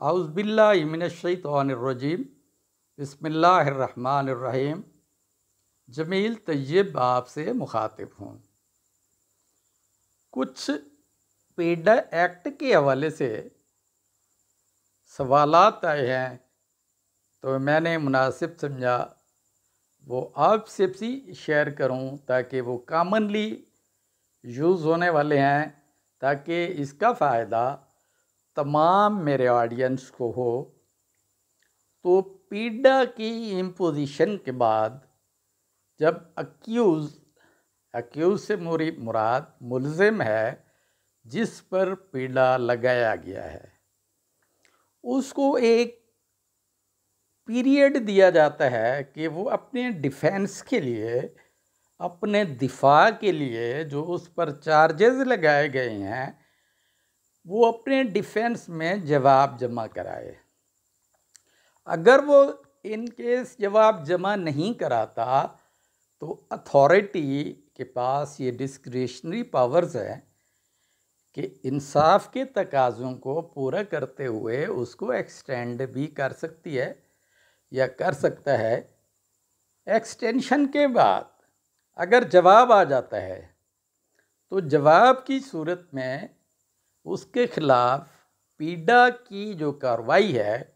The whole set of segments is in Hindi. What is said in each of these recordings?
औज़ुबिल्लाहि मिनश्शैतानिर्रजीम बिस्मिल्लाहिर्रहमानिर्रहीम। जमील तैयब आपसे मुखातिब हूँ। कुछ पेडा एक्ट के हवाले से सवालात आए हैं, तो मैंने मुनासिब समझा वो आपसे भी शेयर करूं ताकि वो कॉमनली यूज़ होने वाले हैं, ताकि इसका फ़ायदा तमाम मेरे ऑडियंस को हो। तो पीडा की इम्पोजिशन के बाद जब अक्यूज़ से मुराद मुल्ज़िम है जिस पर पीडा लगाया गया है, उसको एक पीरियड दिया जाता है कि वो अपने डिफेंस के लिए, अपने दिफा के लिए जो उस पर चार्जेस लगाए गए हैं वो अपने डिफेंस में जवाब जमा कराए। अगर वो इन केस जवाब जमा नहीं कराता तो अथॉरिटी के पास ये डिस्क्रिशनरी पावर्स हैं कि इंसाफ के तकाज़ों को पूरा करते हुए उसको एक्सटेंड भी कर सकती है या कर सकता है। एक्सटेंशन के बाद अगर जवाब आ जाता है तो जवाब की सूरत में उसके खिलाफ पीडा की जो कार्रवाई है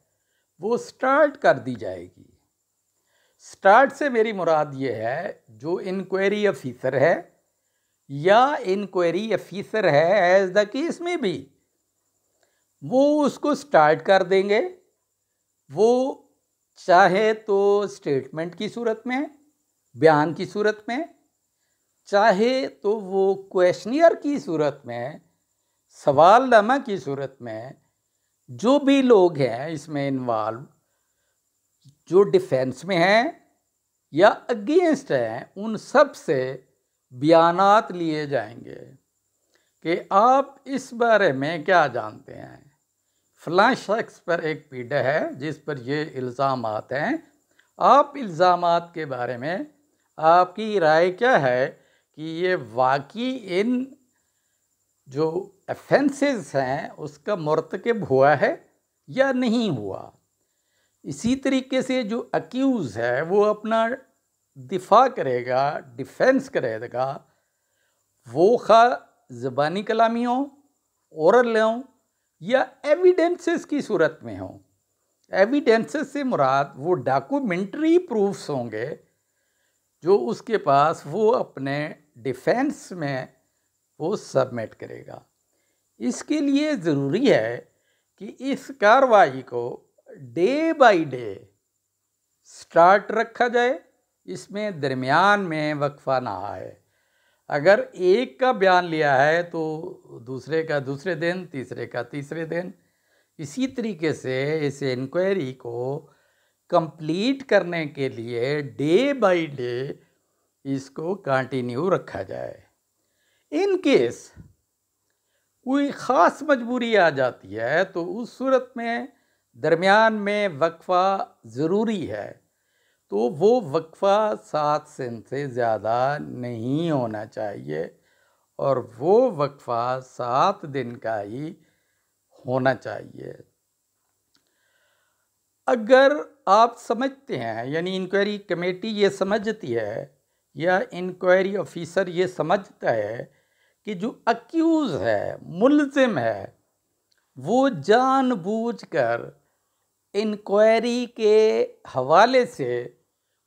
वो स्टार्ट कर दी जाएगी। स्टार्ट से मेरी मुराद ये है जो इंक्वायरी ऑफिसर है या इंक्वायरी ऑफिसर है एज द केस में भी, वो उसको स्टार्ट कर देंगे। वो चाहे तो स्टेटमेंट की सूरत में, बयान की सूरत में, चाहे तो वो क्वेश्चनियर की सूरत में, सवालनामा की सूरत में, जो भी लोग हैं इसमें इन्वॉल्व, जो डिफेंस में हैं या अगेंस्ट हैं, उन सब से बयानात लिए जाएंगे कि आप इस बारे में क्या जानते हैं। फलां शख्स पर एक पीडा है जिस पर ये इल्ज़ामात हैं, आप इल्ज़ामात के बारे में आपकी राय क्या है कि ये वाकई इन जो ऑफेंसेस हैं उसका मुर्तकब हुआ है या नहीं हुआ। इसी तरीके से जो अक्यूज़ है वो अपना दिफा करेगा, डिफेंस करेगा, वो खा ज़बानी कलामी हो, ओरल हो या एविडेंसेस की सूरत में हो। एविडेंसेस से मुराद वो डॉक्यूमेंट्री प्रूफ्स होंगे जो उसके पास वो अपने डिफेंस में वो सबमिट करेगा। इसके लिए ज़रूरी है कि इस कार्रवाई को डे बाय डे स्टार्ट रखा जाए, इसमें दरमियान में वक्फा ना आए। अगर एक का बयान लिया है तो दूसरे का दूसरे दिन, तीसरे का तीसरे दिन, इसी तरीके से इस इंक्वायरी को कंप्लीट करने के लिए डे बाय डे इसको कंटिन्यू रखा जाए। इन केस कोई ख़ास मजबूरी आ जाती है तो उस सूरत में दरमियान में वक्फा ज़रूरी है, तो वो वक्फा 7 दिन से ज़्यादा नहीं होना चाहिए और वो वक्फा 7 दिन का ही होना चाहिए। अगर आप समझते हैं, यानी इंक्वायरी कमेटी ये समझती है या इंक्वायरी ऑफिसर ये समझता है कि जो अक्यूज़ है, मुल्ज़िम है, वो जानबूझकर इंक्वायरी के हवाले से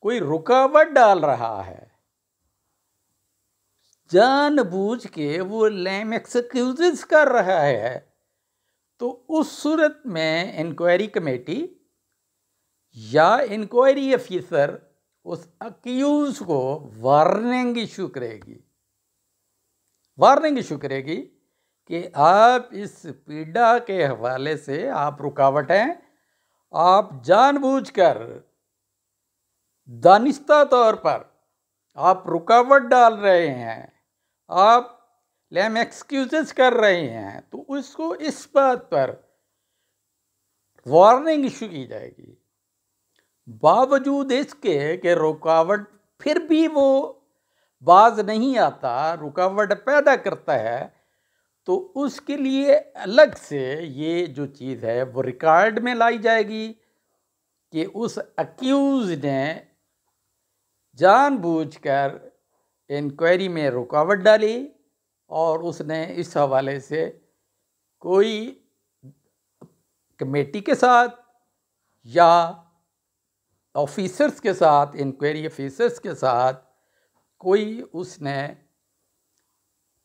कोई रुकावट डाल रहा है, जानबूझ के वो लैम एक्सक्यूज़ कर रहा है, तो उस सूरत में इंक्वायरी कमेटी या इंक्वायरी ऑफिसर उस अक्यूज़ को वार्निंग इशू करेगी कि आप इस पीड़ा के हवाले से आप रुकावट हैं, आप जानबूझकर दानिस्ता तौर पर आप रुकावट डाल रहे हैं, आप लैम एक्सक्यूज़ कर रहे हैं, तो उसको इस बात पर वार्निंग इशू की जाएगी। बावजूद इसके कि रुकावट फिर भी वो बाज नहीं आता, रुकावट पैदा करता है, तो उसके लिए अलग से ये जो चीज़ है वो रिकॉर्ड में लाई जाएगी कि उस अक्यूज ने जानबूझकर इंक्वायरी में रुकावट डाली और उसने इस हवाले से कोई कमेटी के साथ या ऑफिसर्स के साथ, इंक्वायरी ऑफिसर्स के साथ कोई उसने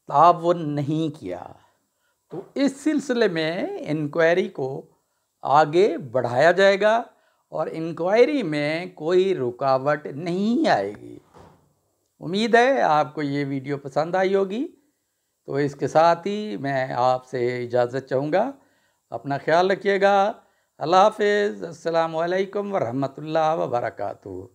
ताउन नहीं किया। तो इस सिलसिले में इंक्वायरी को आगे बढ़ाया जाएगा और इंक्वायरी में कोई रुकावट नहीं आएगी। उम्मीद है आपको ये वीडियो पसंद आई होगी। तो इसके साथ ही मैं आपसे इजाज़त चाहूँगा। अपना ख्याल रखिएगा। अल्लाह हाफ़िज़। अस्सलामु अलैकुम व रहमतुल्लाह व बरकातुहू।